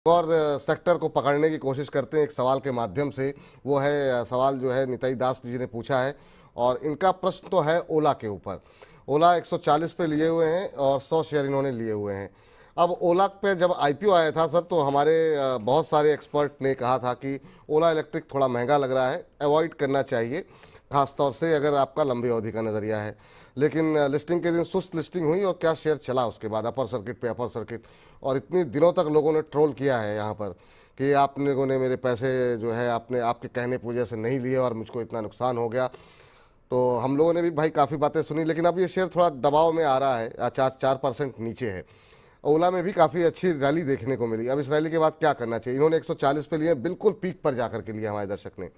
और सेक्टर को पकड़ने की कोशिश करते हैं एक सवाल के माध्यम से। वो है सवाल जो है निताई दास जी ने पूछा है, और इनका प्रश्न तो है ओला के ऊपर। ओला 140 पे लिए हुए हैं और 100 शेयर इन्होंने लिए हुए हैं। अब ओला पे जब आईपीओ आया था सर, तो हमारे बहुत सारे एक्सपर्ट ने कहा था कि ओला इलेक्ट्रिक थोड़ा महंगा लग रहा है, अवॉइड करना चाहिए, खासतौर से अगर आपका लंबी अवधि का नज़रिया है। लेकिन लिस्टिंग के दिन सुस्त लिस्टिंग हुई और क्या शेयर चला उसके बाद अपर सर्किट पे अपर सर्किट, और इतनी दिनों तक लोगों ने ट्रोल किया है यहाँ पर कि आप लोगों ने मेरे पैसे जो है आपने आपके कहने पूजे से नहीं लिए और मुझको इतना नुकसान हो गया। तो हम लोगों ने भी भाई काफ़ी बातें सुनी, लेकिन अब ये शेयर थोड़ा दबाव में आ रहा है, 4% नीचे है। ओला में भी काफ़ी अच्छी रैली देखने को मिली। अब इस रैली के बाद क्या करना चाहिए? इन्होंने 140 पे लिए, बिल्कुल पीक पर जाकर के लिया हमारे दर्शक ने।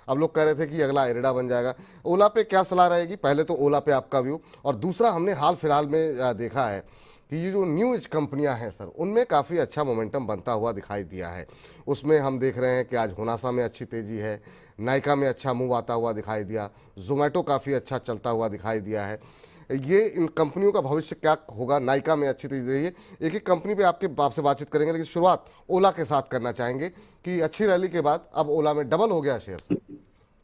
अब लोग कह रहे थे कि अगला एरिडा बन जाएगा। ओला पे क्या सलाह रहेगी? पहले तो ओला पे आपका व्यू, और दूसरा हमने हाल फिलहाल में देखा है कि ये जो न्यू एज कंपनियां हैं सर, उनमें काफ़ी अच्छा मोमेंटम बनता हुआ दिखाई दिया है। उसमें हम देख रहे हैं कि आज होनासा में अच्छी तेज़ी है, नाइका में अच्छा मूव आता हुआ दिखाई दिया, जोमेटो काफ़ी अच्छा चलता हुआ दिखाई दिया है। ये इन कंपनियों का भविष्य क्या होगा? नाइका में अच्छी तेजी रही है। एक एक कंपनी पे आपसे बातचीत करेंगे, लेकिन शुरुआत ओला के साथ करना चाहेंगे कि अच्छी रैली के बाद अब ओला में डबल हो गया शेयर सर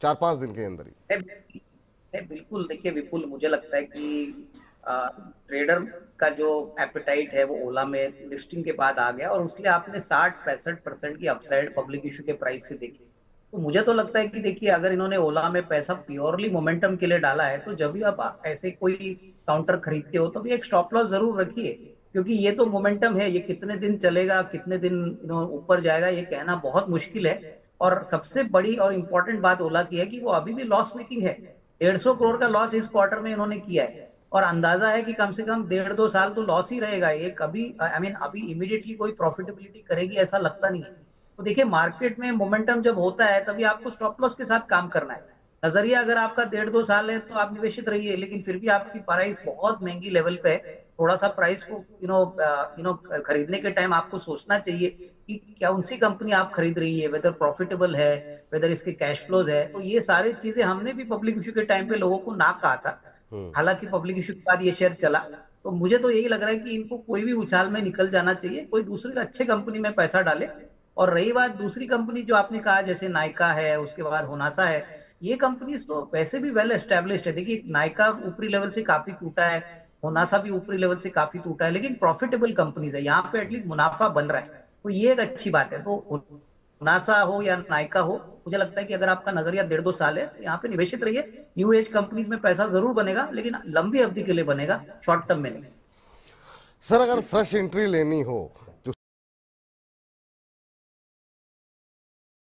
4-5 दिन के अंदर ही। बिल्कुल, देखिए विपुल, मुझे लगता है कि ट्रेडर का जो एपेटाइट है वो ओला में लिस्टिंग के बाद आ गया, और उसलिए आपने 60-65% की अपसाइड पब्लिक इशू के प्राइस से देखी। तो मुझे तो लगता है कि देखिए, अगर इन्होंने ओला में पैसा प्योरली मोमेंटम के लिए डाला है, तो जब भी आप ऐसे कोई काउंटर खरीदते हो तो भी एक स्टॉप लॉस जरूर रखिए, क्योंकि ये तो मोमेंटम है, ये कितने दिन चलेगा, कितने दिन ऊपर जाएगा, ये कहना बहुत मुश्किल है। और सबसे बड़ी और इंपॉर्टेंट बात ओला की है कि वो अभी भी लॉस मेकिंग है। 150 करोड़ का लॉस इस क्वार्टर में इन्होंने किया है, और अंदाजा है कि कम से कम 1.5-2 साल तो लॉस ही रहेगा ये। कभी अभी इमीडिएटली कोई प्रॉफिटेबिलिटी करेगी ऐसा लगता नहीं है। तो देखिए, मार्केट में मोमेंटम जब होता है तभी आपको स्टॉप लॉस के साथ काम करना है। नजरिया अगर आपका 1.5-2 साल है तो आप निवेशित रहिए, लेकिन फिर भी आपकी प्राइस बहुत महंगी लेवल पे है। थोड़ा सा प्राइस को खरीदने के टाइम आपको सोचना चाहिए कि क्या उनसी कंपनी आप खरीद रही है, वेदर प्रॉफिटेबल है, वेदर इसके कैश फ्लोज है। तो ये सारी चीजें हमने भी पब्लिक इशू के टाइम पे लोगों को ना कहा था, हालांकि पब्लिक इशू के बाद ये शेयर चला। तो मुझे तो यही लग रहा है कि इनको कोई भी उछाल में निकल जाना चाहिए, कोई दूसरी अच्छे कंपनी में पैसा डाले। और रही बात दूसरी कंपनी जो आपने कहा, जैसे नाइका है, उसके बाद होनासा है, ये कंपनीज तो वैसे भी वेल एस्टेब्लिश्ड है। देखिए, नाइका ऊपरी लेवल से काफी टूटा है, होनासा भी ऊपरी लेवल से काफी टूटा है, लेकिन प्रॉफिटेबल कंपनीज है, यहाँ पे एटलीस्ट मुनाफा बन रहा है, तो ये एक अच्छी बात है। तो होनासा हो या नाइका हो, मुझे लगता है कि अगर आपका नजरिया 1.5-2 साल है तो यहाँ पे निवेशित रहिए। न्यू एज कंपनीज में पैसा जरूर बनेगा, लेकिन लंबी अवधि के लिए बनेगा, शॉर्ट टर्म में नहीं। सर अगर फ्रेश एंट्री लेनी हो